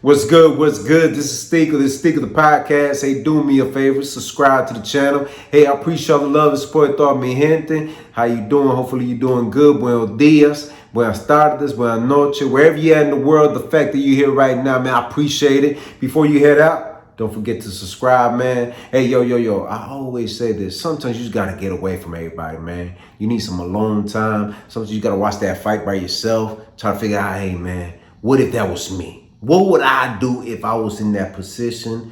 What's good? What's good? This is Stick of the podcast. Hey, do me a favor, subscribe to the channel. Hey, I appreciate all the love and support, toda mi gente. How you doing? Hopefully you're doing good. Buenos dias, buenas tardes, buenas noches. Wherever you're at in the world, the fact that you're here right now, man, I appreciate it. Before you head out, don't forget to subscribe, man. Hey, yo. I always say this. Sometimes you just got to get away from everybody, man. You need some alone time. Sometimes you got to watch that fight by yourself. Try to figure out, hey, man, what if that was me? What would I do if I was in that position,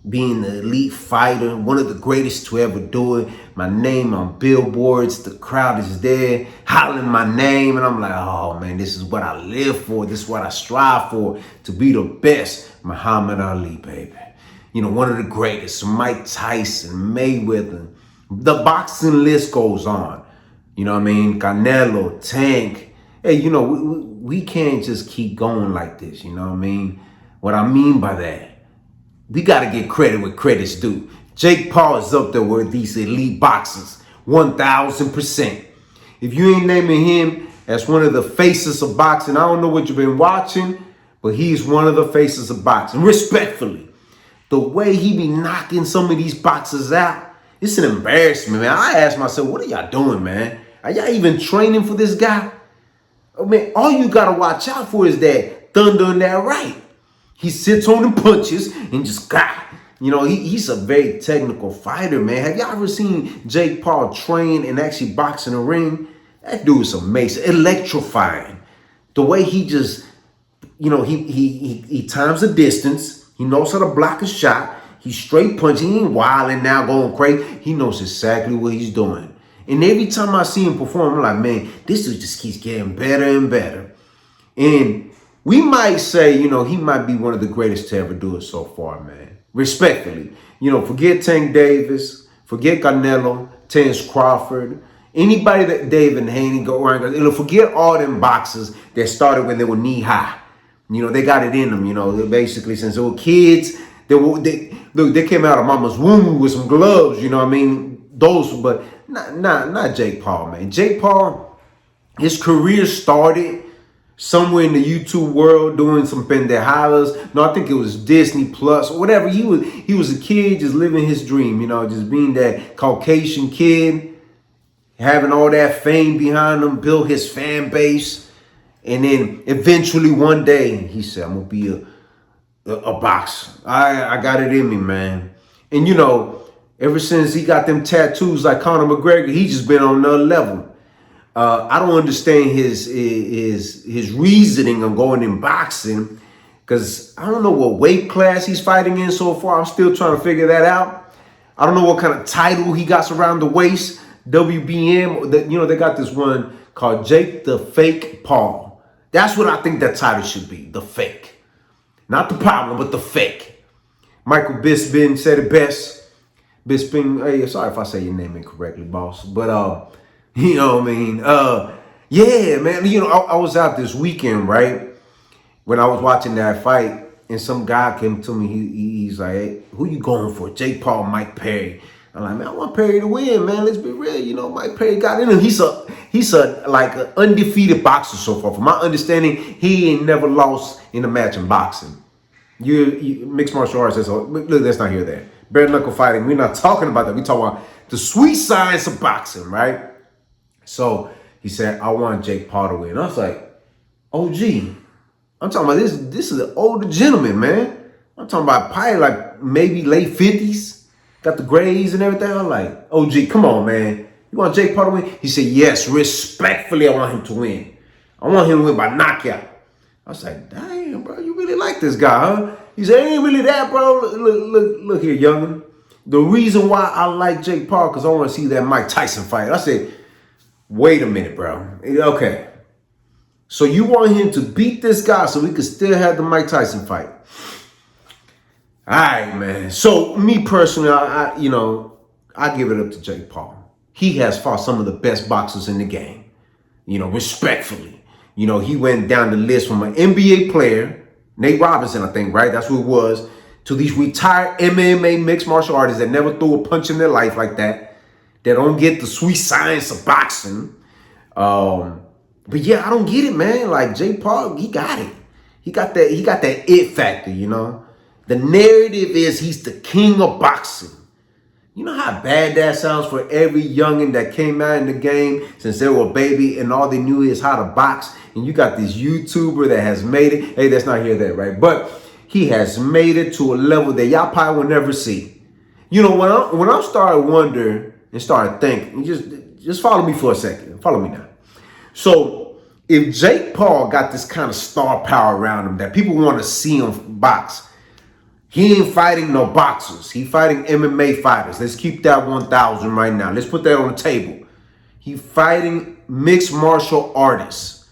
being the elite fighter, one of the greatest to ever do it? My name on billboards, the crowd is there, hollering my name, and I'm like, oh man, this is what I live for. This is what I strive for, to be the best. Muhammad Ali, baby. You know, one of the greatest, Mike Tyson, Mayweather. The boxing list goes on. You know what I mean? Canelo, Tank. Hey, you know, we can't just keep going like this, you know what I mean? What I mean by that, we got to get credit where credit's due. Jake Paul is up there with these elite boxers, 1,000%. If you ain't naming him as one of the faces of boxing, I don't know what you've been watching, but he's one of the faces of boxing, respectfully. The way he be knocking some of these boxers out, it's an embarrassment, man. I ask myself, what are y'all doing, man? Are y'all even training for this guy? I mean, all you got to watch out for is that thunder and that right. He sits on the punches and just got, you know, he's a very technical fighter, man. Have y'all ever seen Jake Paul train and actually box in a ring? That dude's amazing, electrifying. The way he just, you know, he times the distance. He knows how to block a shot. He's straight punching. He ain't wilding now, going crazy. He knows exactly what he's doing. And every time I see him perform, I'm like, man, this dude just keeps getting better and better. And we might say, you know, he might be one of the greatest to ever do it so far, man. Respectfully. You know, forget Tank Davis, forget Canelo, Terence Crawford, anybody that David Haney go around, you know, forget all them boxers that started when they were knee high. You know, they got it in them, you know, basically since they were kids. They came out of mama's womb with some gloves, you know what I mean? Those, but not Jake Paul, man. Jake Paul, his career started somewhere in the YouTube world doing some pendejadas. No, I think it was Disney Plus or whatever. He was a kid just living his dream, you know, just being that Caucasian kid, having all that fame behind him, built his fan base. And then eventually one day he said, I'm going to be a boxer. I got it in me, man. And, you know, ever since he got them tattoos like Conor McGregor, he just been on another level. I don't understand his reasoning on going in boxing, because I don't know what weight class he's fighting in so far. I'm still trying to figure that out. I don't know what kind of title he got around the waist. WBM, you know, they got this one called Jake the Fake Paul. That's what I think that title should be, the fake. Not the problem, but the fake. Michael Bisping said it best. Bisping, hey, sorry if I say your name incorrectly, boss. But, you know what I mean? Yeah, man. You know, I was out this weekend, right? When I was watching that fight, and some guy came to me. He's like, hey, who you going for? Jake Paul, Mike Perry. I'm like, man, I want Perry to win, man. Let's be real. You know, Mike Perry got in him. He's a like an undefeated boxer so far. From my understanding, he ain't never lost in a match in boxing. You mixed martial arts, look, let's not hear that. Bare knuckle fighting, we're not talking about that. We're talking about the sweet science of boxing, right? So he said, I want Jake Paul to win. I was like, oh, gee. I'm talking about this is an older gentleman, man. I'm talking about probably like maybe late 50s. Got the grays and everything. I'm like, oh, gee, come on, man. You want Jake Paul to win? He said, yes, respectfully, I want him to win. I want him to win by knockout. I was like, damn, bro, you really like this guy, huh? He said, it ain't really that, bro. Look here, youngin'. The reason why I like Jake Paul, because I want to see that Mike Tyson fight. I said, wait a minute, bro. Okay. So you want him to beat this guy so we could still have the Mike Tyson fight. All right, man. So me personally, I give it up to Jake Paul. He has fought some of the best boxers in the game, you know, respectfully. You know, he went down the list from an NBA player, Nate Robinson, I think, right? That's who it was, to these retired MMA mixed martial artists that never threw a punch in their life like that don't get the sweet science of boxing. But yeah, I don't get it, man. Like Jake Paul, he got it. He got that it factor, you know. The narrative is he's the king of boxing. You know how bad that sounds for every youngin' that came out in the game since they were a baby and all they knew is how to box. And you got this YouTuber that has made it. Hey, let's not hear that, right? But he has made it to a level that y'all probably will never see. You know, when I started wondering and started thinking, just follow me for a second. Follow me now. So if Jake Paul got this kind of star power around him that people want to see him box, he ain't fighting no boxers. He fighting MMA fighters. Let's keep that 1,000 right now. Let's put that on the table. He fighting mixed martial artists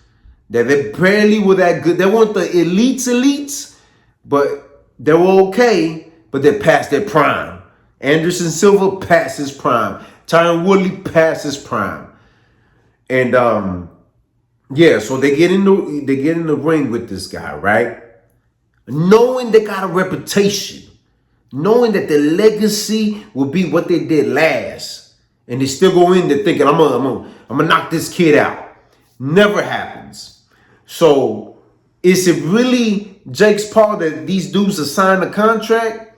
that they barely were that good. They weren't the elites, but they were okay, but they passed their prime. Anderson Silva passed his prime. Tyron Woodley passed his prime. And yeah, so they get in the ring with this guy, right? Knowing they got a reputation, knowing that the legacy will be what they did last, and they still go in there thinking, I'm gonna knock this kid out. Never happens. So is it really Jake Paul that these dudes are signed a contract?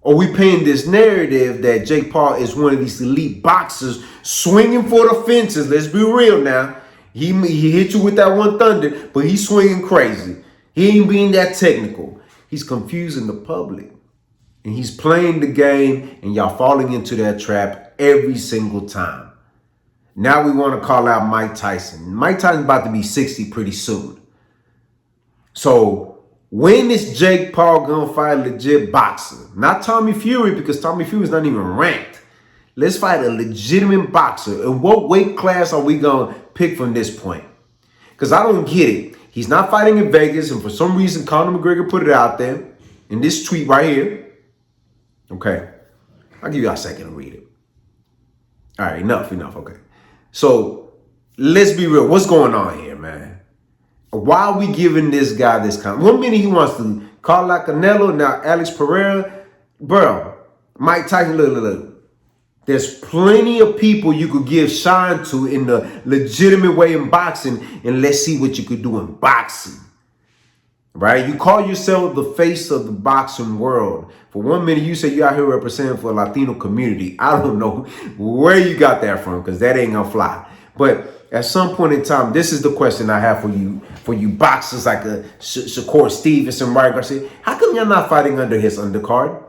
Or we painting this narrative that Jake Paul is one of these elite boxers swinging for the fences? Let's be real now. He hit you with that one thunder, but he's swinging crazy. He ain't being that technical. He's confusing the public. And he's playing the game, and y'all falling into that trap every single time. Now we want to call out Mike Tyson. Mike Tyson's about to be 60 pretty soon. So when is Jake Paul going to fight a legit boxer? Not Tommy Fury, because Tommy Fury's not even ranked. Let's fight a legitimate boxer. And what weight class are we going to pick from this point? Because I don't get it. He's not fighting in Vegas, and for some reason, Conor McGregor put it out there in this tweet right here. Okay. I'll give you a second to read it. All right, enough. Okay. So let's be real. What's going on here, man? Why are we giving this guy this kind? 1 minute he wants to call out Canelo, now Alex Pereira. Bro, Mike Tyson, look. There's plenty of people you could give shine to in the legitimate way in boxing, and let's see what you could do in boxing. Right? You call yourself the face of the boxing world. For 1 minute, you say you're out here representing for the Latino community. I don't know where you got that from, because that ain't gonna fly. But at some point in time, this is the question I have for you boxers like a Shakur Stevenson, Ryan Garcia. How come you're not fighting under his undercard?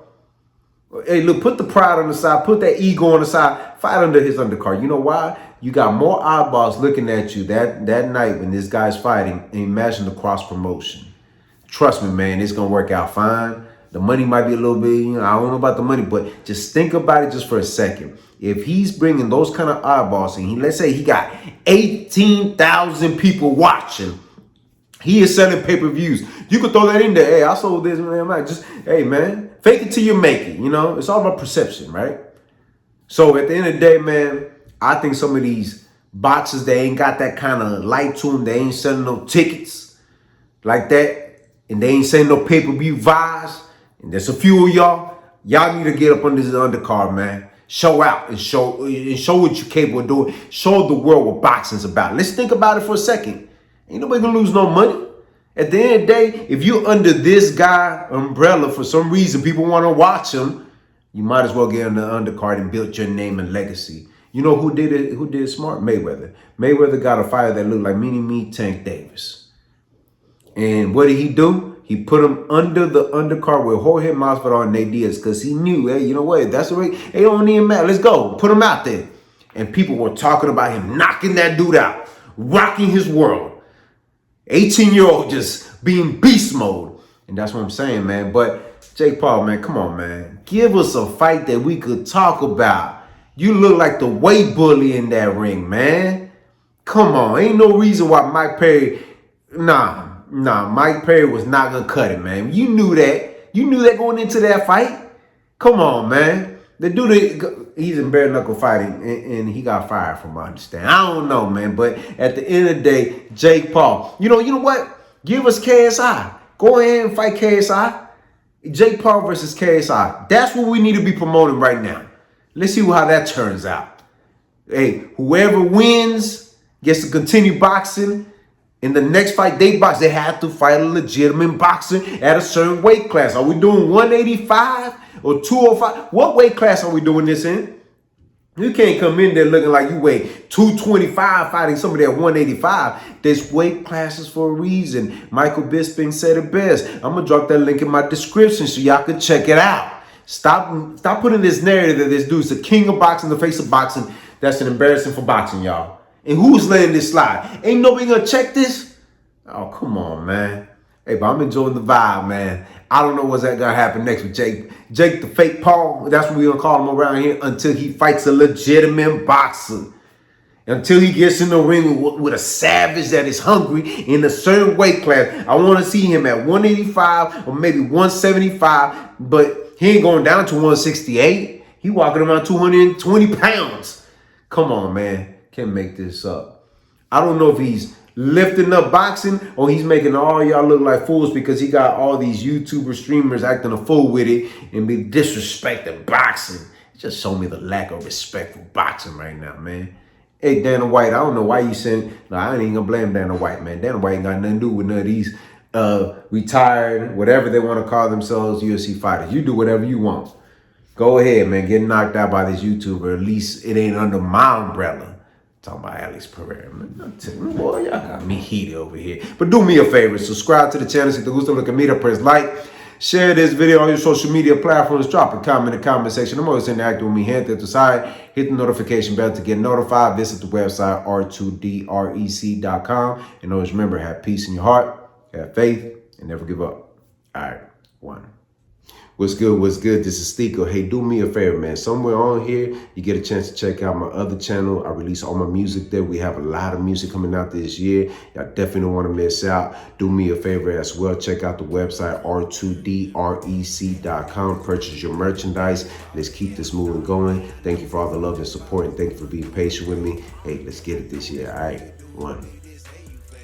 Hey, look, put the pride on the side, put that ego on the side, fight under his undercard. You know why? You got more eyeballs looking at you that night when this guy's fighting, and imagine the cross promotion. Trust me, man, it's going to work out fine. The money might be a little bit, I don't know about the money, but just think about it just for a second. If he's bringing those kind of eyeballs, and let's say he got 18,000 people watching, he is selling pay-per-views. You could throw that in there. Hey, I sold this, man. Just, hey, man, fake it till you make it. You know, it's all about perception, right? So at the end of the day, man, I think some of these boxers, they ain't got that kind of light to them. They ain't selling no tickets like that. And they ain't selling no pay-per-view vibes. And there's a few of y'all. Y'all need to get up under this undercard, man. Show out and show what you're capable of doing. Show the world what boxing's about. Let's think about it for a second. Ain't nobody gonna lose no money. At the end of the day, if you're under this guy umbrella for some reason, people want to watch him, you might as well get on the undercard and build your name and legacy. You know who did it? Who did it smart? Mayweather. Mayweather got a fighter that looked like Mini-Me Tank Davis. And what did he do? He put him under the undercard with Jorge Masvidal and Nate Diaz because he knew, hey, you know what? That's the way. It don't even matter. Let's go. Put him out there. And people were talking about him knocking that dude out, rocking his world. 18-year-old just being beast mode. And that's what I'm saying, man. But Jake Paul, man, come on, man. Give us a fight that we could talk about. You look like the weight bully in that ring, man. Come on. Ain't no reason why Mike Perry... Nah, Mike Perry was not going to cut it, man. You knew that. You knew that going into that fight. Come on, man. The dude, he's in bare knuckle fighting, and he got fired from my understanding. I don't know, man. But at the end of the day, Jake Paul, you know what? Give us KSI. Go ahead and fight KSI. Jake Paul versus KSI. That's what we need to be promoting right now. Let's see how that turns out. Hey, whoever wins gets to continue boxing. In the next fight they box, they have to fight a legitimate boxer at a certain weight class. Are we doing 185 or 205? What weight class are we doing this in? You can't come in there looking like you weigh 225 fighting somebody at 185. There's weight classes for a reason. Michael Bisping said it best. I'm going to drop that link in my description so y'all can check it out. Stop putting this narrative that this dude's the king of boxing, the face of boxing. That's an embarrassing for boxing, y'all. And who's letting this slide? Ain't nobody gonna check this? Oh, come on, man. Hey, but I'm enjoying the vibe, man. I don't know what's that gonna happen next with Jake. Jake the fake Paul, that's what we're gonna call him around here until he fights a legitimate boxer. Until he gets in the ring with a savage that is hungry in a certain weight class. I want to see him at 185 or maybe 175, but he ain't going down to 168. He walking around 220 pounds. Come on, man. Can't make this up. I don't know if he's lifting up boxing or he's making all y'all look like fools because he got all these YouTuber streamers acting a fool with it and be disrespecting boxing. It just showed me the lack of respect for boxing right now, man. Hey, Dana White, I don't know why you saying, no, I ain't even gonna blame Dana White, man. Dana White ain't got nothing to do with none of these retired, whatever they want to call themselves, UFC fighters. You do whatever you want. Go ahead, man. Get knocked out by this YouTuber. At least it ain't under my umbrella. Talking about Alex Pereira. Boy, y'all got me heated over here. But do me a favor. Subscribe to the channel. Si te gusta lo que mira, press like. Share this video on your social media platforms. Drop a comment in the comment section. I'm always interacting with me. Hit the side. Hit the notification bell to get notified. Visit the website r2drec.com. And always remember, have peace in your heart, have faith, and never give up. All right, one. What's good? What's good? This is Stico. Hey, do me a favor, man. Somewhere on here, you get a chance to check out my other channel. I release all my music there. We have a lot of music coming out this year. Y'all definitely don't want to miss out. Do me a favor as well. Check out the website, r2drec.com. Purchase your merchandise. Let's keep this moving going. Thank you for all the love and support, and thank you for being patient with me. Hey, let's get it this year. All right, one.